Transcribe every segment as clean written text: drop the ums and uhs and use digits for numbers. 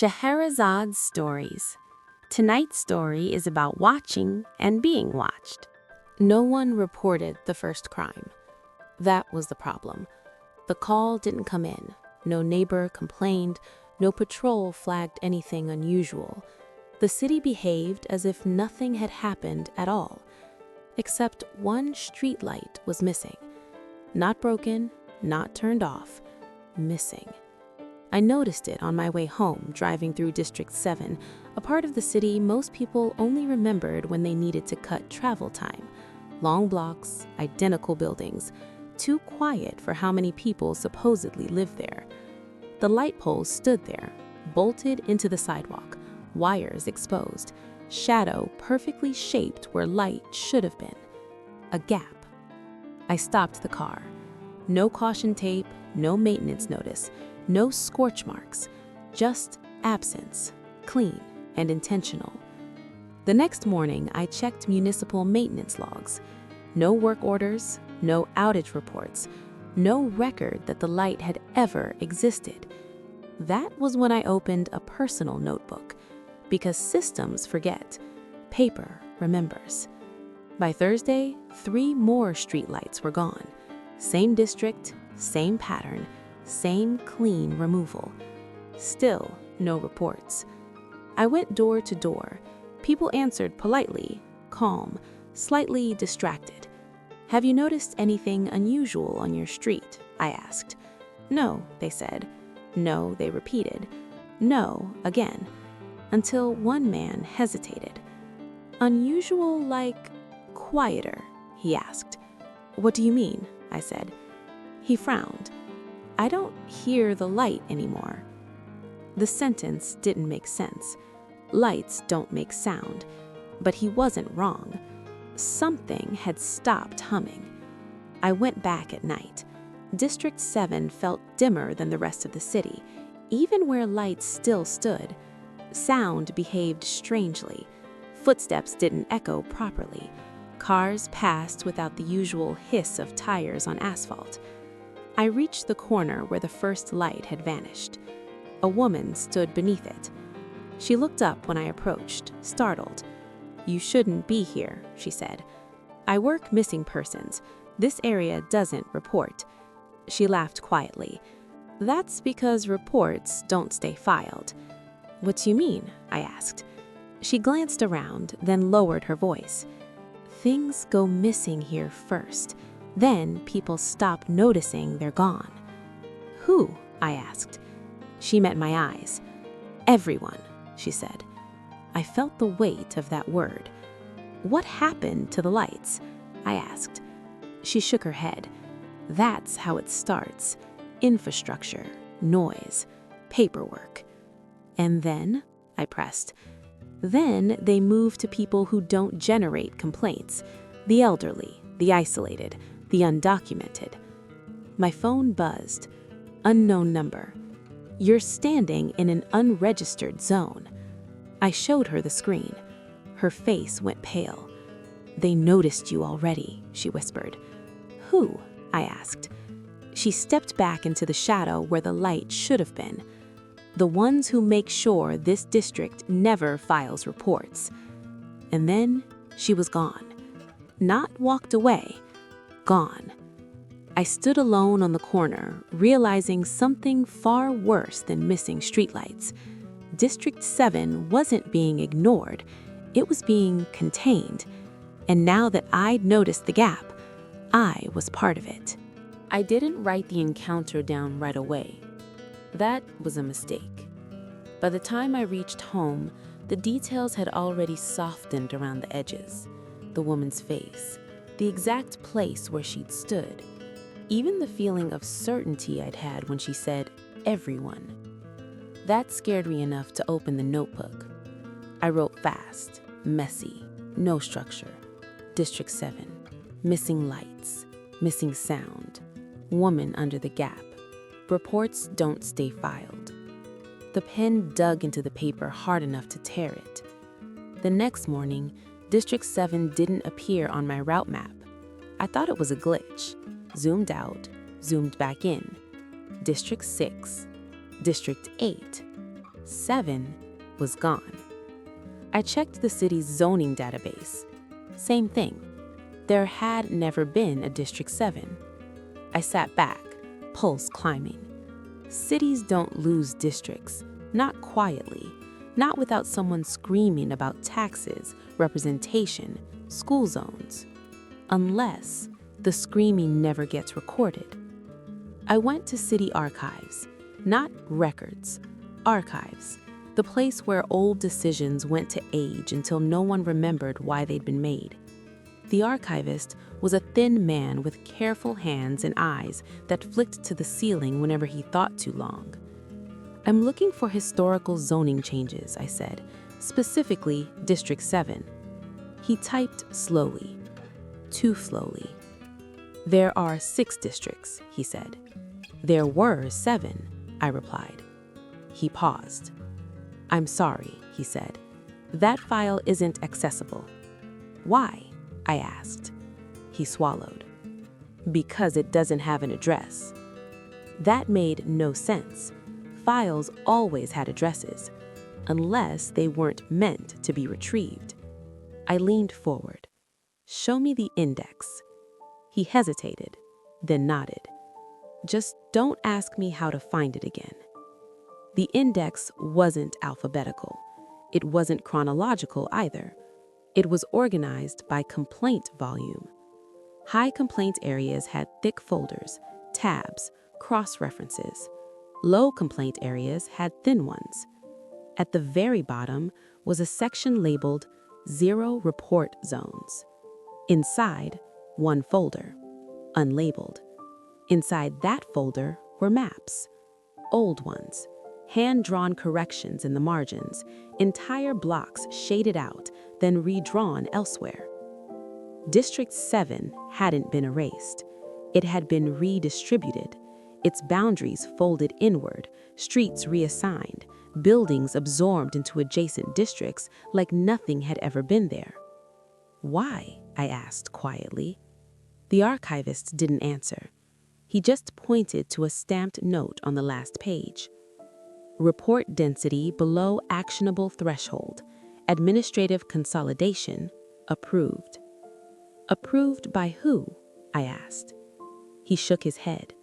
Scheherazade Stories. Tonight's story is about watching and being watched. No one reported the first crime. That was the problem. The call didn't come in. No neighbor complained. No patrol flagged anything unusual. The city behaved as if nothing had happened at all. Except one streetlight was missing. Not broken, not turned off. Missing. I noticed it on my way home, driving through District 7, a part of the city most people only remembered when they needed to cut travel time. Long blocks, identical buildings, too quiet for how many people supposedly live there. The light poles stood there, bolted into the sidewalk, wires exposed, shadow perfectly shaped where light should have been. A gap. I stopped the car. No caution tape, no maintenance notice. No scorch marks, just absence, clean and intentional. The next morning, I checked municipal maintenance logs. No work orders, no outage reports, no record that the light had ever existed. That was when I opened a personal notebook, because systems forget, paper remembers. By Thursday, 3 more streetlights were gone. Same district, same pattern, same clean removal. Still no reports. I went door to door. People answered politely, calm, slightly distracted. "Have you noticed anything unusual on your street?" I asked. "No," they said. "No," they repeated. "No," again, until one man hesitated. "Unusual like quieter?" he asked. "What do you mean?" I said. He frowned. "I don't hear the light anymore." The sentence didn't make sense. Lights don't make sound. But he wasn't wrong. Something had stopped humming. I went back at night. District 7 felt dimmer than the rest of the city, even where lights still stood. Sound behaved strangely. Footsteps didn't echo properly. Cars passed without the usual hiss of tires on asphalt. I reached the corner where the first light had vanished. A woman stood beneath it. She looked up when I approached, startled. "You shouldn't be here," she said. "I work missing persons. This area doesn't report." She laughed quietly. "That's because reports don't stay filed." "What do you mean?" I asked. She glanced around, then lowered her voice. "Things go missing here first. Then people stop noticing they're gone." "Who?" I asked. She met my eyes. "Everyone," she said. I felt the weight of that word. "What happened to the lights?" I asked. She shook her head. "That's how it starts. Infrastructure, noise, paperwork." "And then?" I pressed. "Then they move to people who don't generate complaints. The elderly, the isolated, the undocumented." My phone buzzed. Unknown number. "You're standing in an unregistered zone." I showed her the screen. Her face went pale. "They noticed you already," she whispered. "Who?" I asked. She stepped back into the shadow where the light should have been. "The ones who make sure this district never files reports." And then she was gone. Not walked away. Gone. I stood alone on the corner, realizing something far worse than missing streetlights. District 7 wasn't being ignored. It was being contained. And now that I'd noticed the gap, I was part of it. I didn't write the encounter down right away. That was a mistake. By the time I reached home, the details had already softened around the edges. The woman's face, the exact place where she'd stood, even the feeling of certainty I'd had when she said, "everyone." That scared me enough to open the notebook. I wrote fast, messy, no structure. District 7, missing lights, missing sound, woman under the gap. Reports don't stay filed. The pen dug into the paper hard enough to tear it. The next morning, District 7 didn't appear on my route map. I thought it was a glitch. Zoomed out, zoomed back in. District 6, District 8. 7 was gone. I checked the city's zoning database. Same thing. There had never been a District 7. I sat back, pulse climbing. Cities don't lose districts, not quietly, not without someone screaming about taxes, representation, school zones. Unless the screaming never gets recorded. I went to city archives, not records, archives, the place where old decisions went to age until no one remembered why they'd been made. The archivist was a thin man with careful hands and eyes that flicked to the ceiling whenever he thought too long. I'm looking for historical zoning changes, I said, specifically District 7. He typed slowly, too slowly. There are 6 districts, he said. There were 7, I replied. He paused. I'm sorry, he said. That file isn't accessible. Why? I asked. He swallowed. Because it doesn't have an address. That made no sense. Files always had addresses, unless they weren't meant to be retrieved. I leaned forward. Show me the index. He hesitated, then nodded. Just don't ask me how to find it again. The index wasn't alphabetical. It wasn't chronological either. It was organized by complaint volume. High complaint areas had thick folders, tabs, cross-references. Low complaint areas had thin ones. At the very bottom was a section labeled 0 report zones. Inside, one folder, unlabeled. Inside that folder were maps, old ones, hand-drawn corrections in the margins, entire blocks shaded out, then redrawn elsewhere. District 7 hadn't been erased. It had been redistributed, its boundaries folded inward, streets reassigned, buildings absorbed into adjacent districts like nothing had ever been there. Why? I asked quietly. The archivist didn't answer. He just pointed to a stamped note on the last page. Report density below actionable threshold. Administrative consolidation approved. Approved by who? I asked. He shook his head.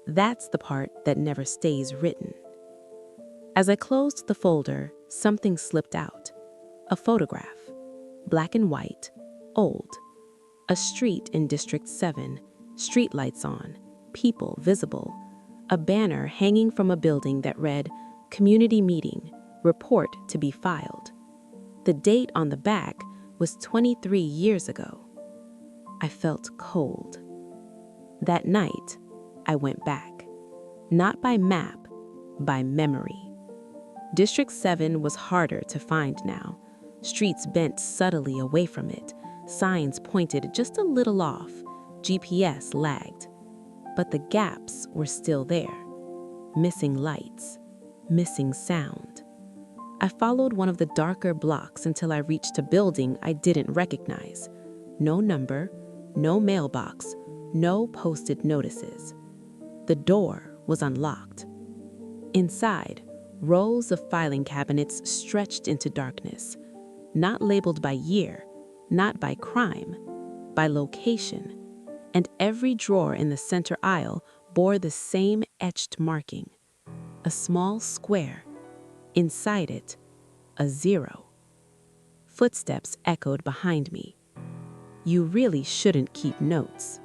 That's the part that never stays written. As I closed the folder, something slipped out. A photograph, black and white, old. A street in District 7, streetlights on, people visible. A banner hanging from a building that read, Community Meeting, Report to be filed. The date on the back was 23 years ago. I felt cold. That night, I went back. Not by map, by memory. District 7 was harder to find now. Streets bent subtly away from it. Signs pointed just a little off. GPS lagged. But the gaps were still there. Missing lights. Missing sound. I followed one of the darker blocks until I reached a building I didn't recognize. No number, no mailbox, no posted notices. The door was unlocked. Inside, rows of filing cabinets stretched into darkness, not labeled by year, not by crime, by location, and every drawer in the center aisle bore the same etched marking, a small square, inside it, a 0. Footsteps echoed behind me. You really shouldn't keep notes,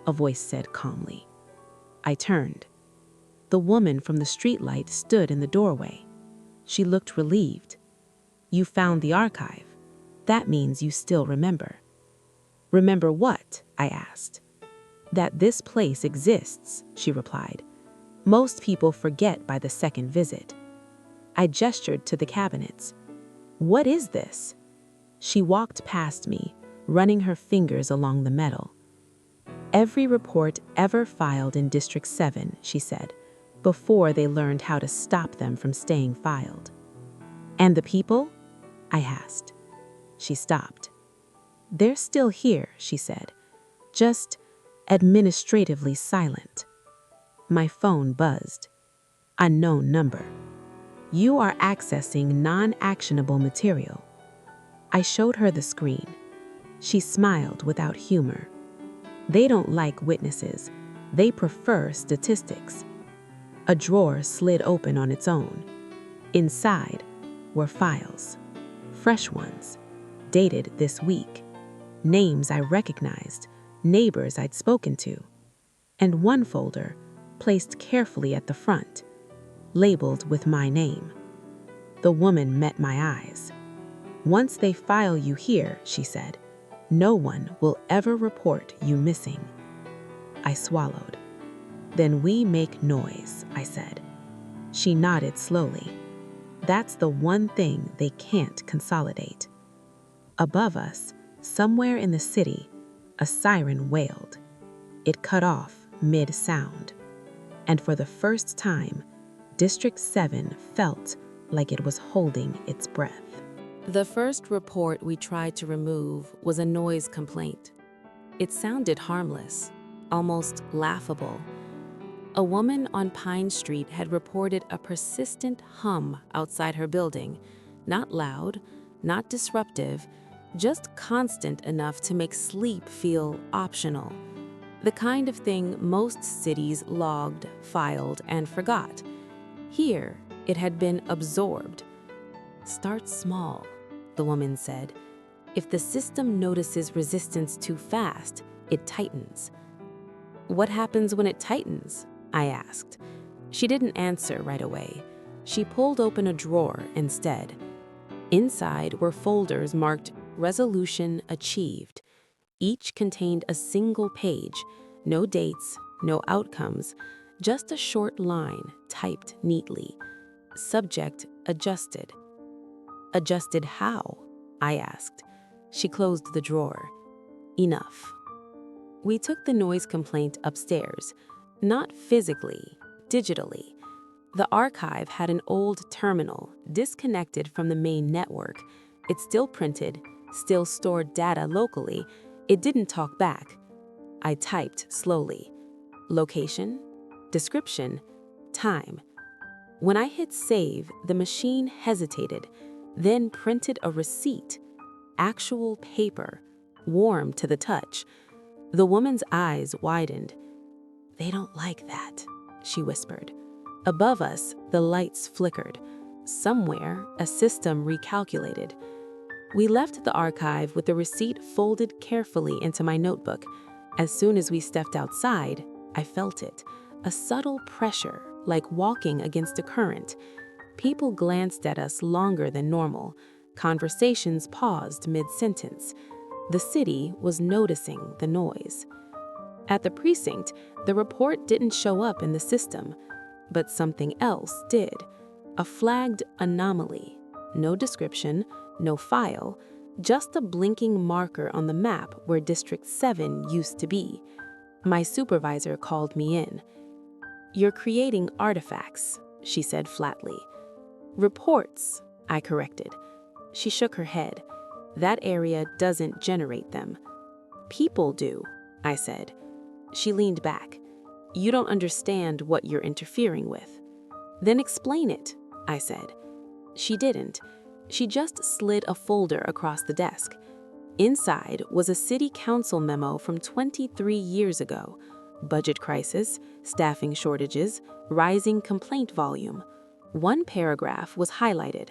a voice said calmly. I turned. The woman from the streetlight stood in the doorway. She looked relieved. You found the archive. That means you still remember. Remember what? I asked. That this place exists, she replied. Most people forget by the second visit. I gestured to the cabinets. What is this? She walked past me, running her fingers along the metal. Every report ever filed in District 7, she said, before they learned how to stop them from staying filed. And the people? I asked. She stopped. They're still here, she said, just administratively silent. My phone buzzed. Unknown number. You are accessing non-actionable material. I showed her the screen. She smiled without humor. They don't like witnesses. They prefer statistics. A drawer slid open on its own. Inside were files, fresh ones, dated this week, names I recognized, neighbors I'd spoken to, and one folder placed carefully at the front, labeled with my name. The woman met my eyes. "Once they file you here," she said, "no one will ever report you missing." I swallowed. "Then we make noise," I said. She nodded slowly. "That's the one thing they can't consolidate." Above us, somewhere in the city, a siren wailed. It cut off mid-sound. And for the first time, District 7 felt like it was holding its breath. The first report we tried to remove was a noise complaint. It sounded harmless, almost laughable. A woman on Pine Street had reported a persistent hum outside her building, not loud, not disruptive, just constant enough to make sleep feel optional. The kind of thing most cities logged, filed, and forgot. Here, it had been absorbed. "Start small," the woman said. "If the system notices resistance too fast, it tightens." "What happens when it tightens?" I asked. She didn't answer right away. She pulled open a drawer instead. Inside were folders marked "Resolution Achieved." Each contained a single page, no dates, no outcomes, just a short line typed neatly. Subject adjusted. "Adjusted how?" I asked. She closed the drawer. "Enough." We took the noise complaint upstairs, not physically, digitally. The archive had an old terminal disconnected from the main network. It still printed, still stored data locally. It didn't talk back. I typed slowly. Location, description, time. When I hit save, the machine hesitated, then printed a receipt. Actual paper, warm to the touch. The woman's eyes widened. "They don't like that," she whispered. Above us, the lights flickered. Somewhere, a system recalculated. We left the archive with the receipt folded carefully into my notebook. As soon as we stepped outside, I felt it. A subtle pressure, like walking against a current. People glanced at us longer than normal. Conversations paused mid-sentence. The city was noticing the noise. At the precinct, the report didn't show up in the system, but something else did. A flagged anomaly. No description, no file, just a blinking marker on the map where District 7 used to be. My supervisor called me in. "You're creating artifacts," she said flatly. "Reports," I corrected. She shook her head. "That area doesn't generate them." "People do," I said. She leaned back. "You don't understand what you're interfering with." "Then explain it," I said. She didn't. She just slid a folder across the desk. Inside was a city council memo from 23 years ago. Budget crisis, staffing shortages, rising complaint volume. One paragraph was highlighted.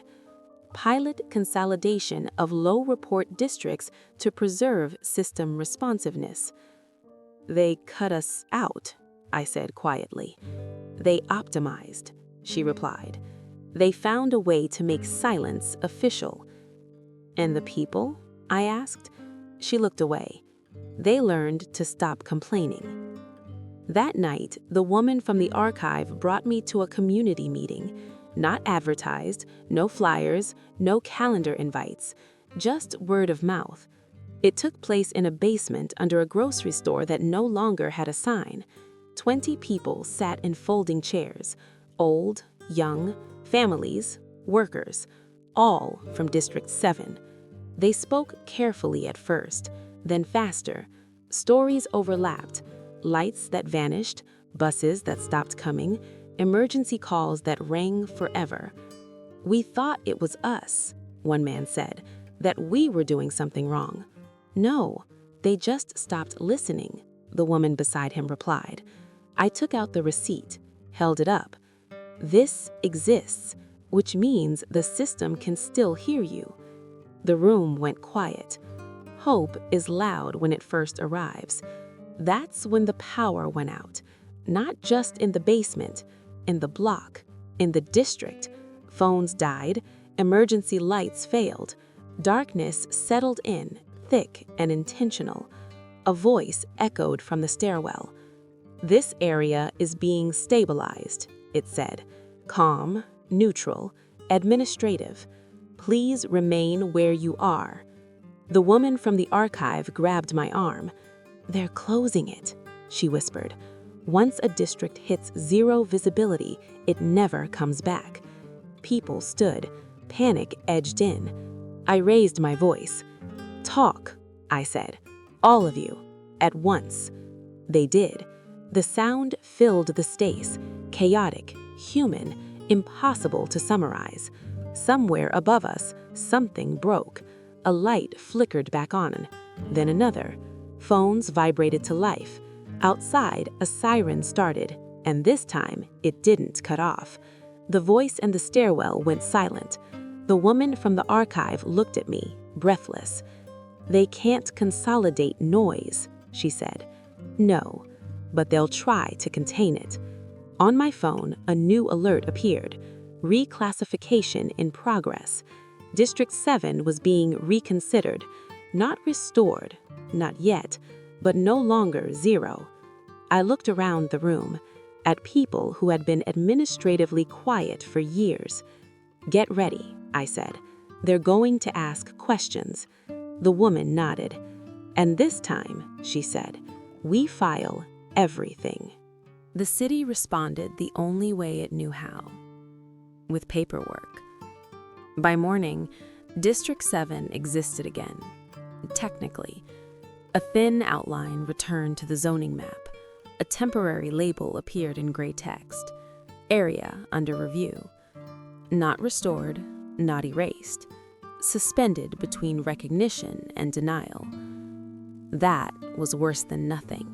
Pilot consolidation of low report districts to preserve system responsiveness. "They cut us out," I said quietly. "They optimized," she replied. "They found a way to make silence official." "And the people?" I asked. She looked away. "They learned to stop complaining." That night, the woman from the archive brought me to a community meeting. Not advertised, no flyers, no calendar invites, just word of mouth. It took place in a basement under a grocery store that no longer had a sign. 20 people sat in folding chairs, old, young, families, workers, all from District 7. They spoke carefully at first, then faster. Stories overlapped, lights that vanished, buses that stopped coming, emergency calls that rang forever. "We thought it was us," one man said, "that we were doing something wrong." "No, they just stopped listening," the woman beside him replied. I took out the receipt, held it up. "This exists, which means the system can still hear you." The room went quiet. Hope is loud when it first arrives. That's when the power went out, not just in the basement, in the block, in the district. Phones died, emergency lights failed. Darkness settled in, thick and intentional. A voice echoed from the stairwell. "This area is being stabilized," it said. "Calm, neutral, administrative. Please remain where you are." The woman from the archive grabbed my arm. "They're closing it," she whispered. "Once a district hits zero visibility, it never comes back." People stood. Panic edged in. I raised my voice. "Talk," I said. "All of you, at once." They did. The sound filled the space, chaotic, human, impossible to summarize. Somewhere above us, something broke. A light flickered back on, then another. Phones vibrated to life. Outside, a siren started, and this time, it didn't cut off. The voice in the stairwell went silent. The woman from the archive looked at me, breathless. "They can't consolidate noise," she said. "No, but they'll try to contain it." On my phone, a new alert appeared. Reclassification in progress. District 7 was being reconsidered, not restored, not yet, but no longer zero. I looked around the room, at people who had been administratively quiet for years. "Get ready," I said. "They're going to ask questions." The woman nodded. "And this time," she said, "we file everything." The city responded the only way it knew how, with paperwork. By morning, District 7 existed again, technically. A thin outline returned to the zoning map. A temporary label appeared in gray text. Area under review. Not restored, not erased. Suspended between recognition and denial. That was worse than nothing.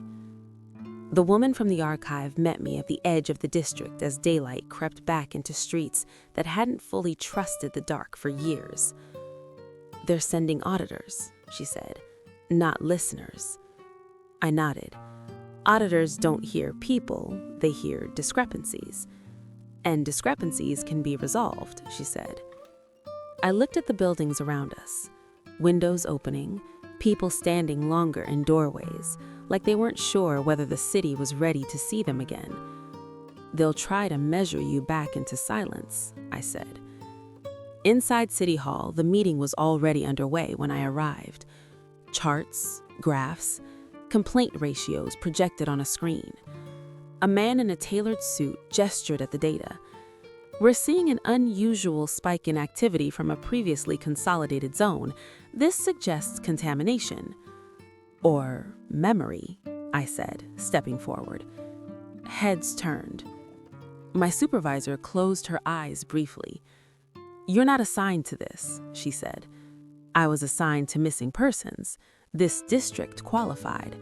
The woman from the archive met me at the edge of the district as daylight crept back into streets that hadn't fully trusted the dark for years. "They're sending auditors," she said, "not listeners." I nodded. Auditors don't hear people, they hear discrepancies. "And discrepancies can be resolved," she said. I looked at the buildings around us. Windows opening, people standing longer in doorways, like they weren't sure whether the city was ready to see them again. "They'll try to measure you back into silence," I said. Inside City Hall, the meeting was already underway when I arrived. Charts, graphs, complaint ratios projected on a screen. A man in a tailored suit gestured at the data. "We're seeing an unusual spike in activity from a previously consolidated zone. This suggests contamination." "Or memory," I said, stepping forward. Heads turned. My supervisor closed her eyes briefly. "You're not assigned to this," she said. "I was assigned to missing persons. This district qualified."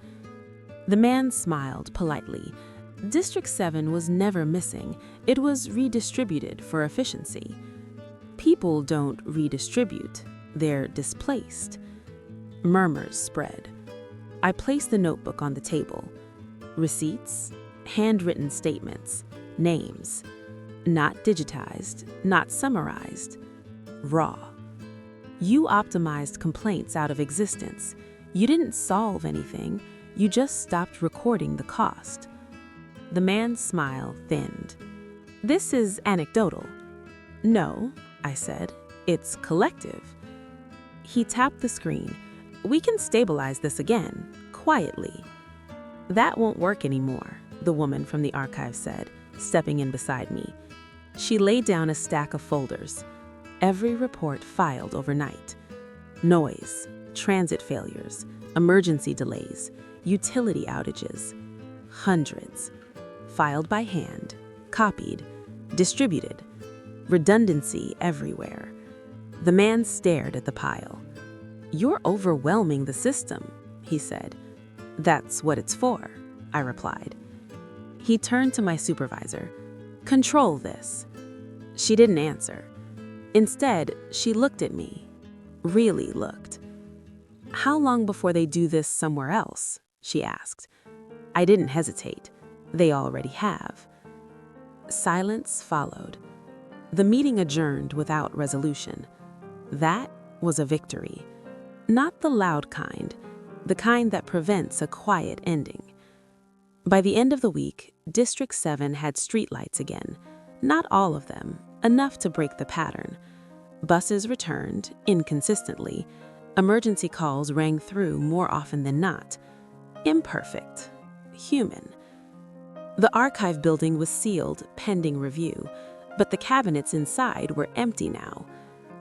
The man smiled politely. District 7 was never missing. It was redistributed for efficiency. People don't redistribute. They're displaced. Murmurs spread. I placed the notebook on the table. Receipts, handwritten statements, names. Not digitized, not summarized. Raw. You optimized complaints out of existence. You didn't solve anything. You just stopped recording the cost. The man's smile thinned. "This is anecdotal." "No," I said. "It's collective." He tapped the screen. "We can stabilize this again, quietly." "That won't work anymore," the woman from the archive said, stepping in beside me. She laid down a stack of folders. Every report filed overnight. Noise, transit failures, emergency delays, utility outages. Hundreds. Filed by hand, copied, distributed. redundancy everywhere. The man stared at the pile. "You're overwhelming the system," he said. "That's what it's for," I replied. He turned to my supervisor. "Control this." She didn't answer. Instead, she looked at me. Really looked. "How long before they do this somewhere else?" she asked. I didn't hesitate. They already have. Silence followed. The meeting adjourned without resolution. That was a victory. Not the loud kind, the kind that prevents a quiet ending. By the end of the week, District 7 had streetlights again. Not all of them, enough to break the pattern. Buses returned, inconsistently. Emergency calls rang through more often than not. Imperfect. Human. The archive building was sealed, pending review, but the cabinets inside were empty now.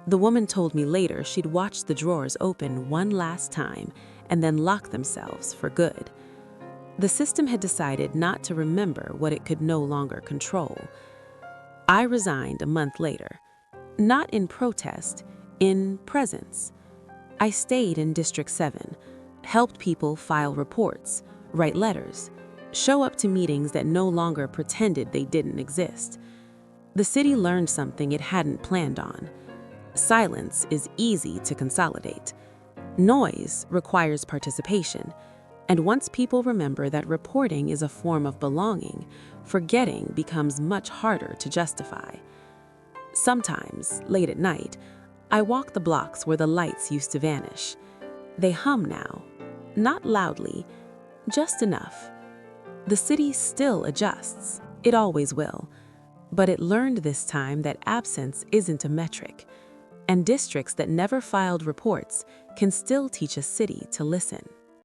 The woman told me later she'd watched the drawers open one last time and then lock themselves for good. The system had decided not to remember what it could no longer control. I resigned a month later. Not in protest, in presence. I stayed in District 7, helped people file reports, write letters, show up to meetings that no longer pretended they didn't exist. The city learned something it hadn't planned on. Silence is easy to consolidate. Noise requires participation. And once people remember that reporting is a form of belonging, forgetting becomes much harder to justify. Sometimes, late at night, I walk the blocks where the lights used to vanish. They hum now, not loudly, just enough. The city still adjusts, it always will, but it learned this time that absence isn't a metric, and districts that never filed reports can still teach a city to listen.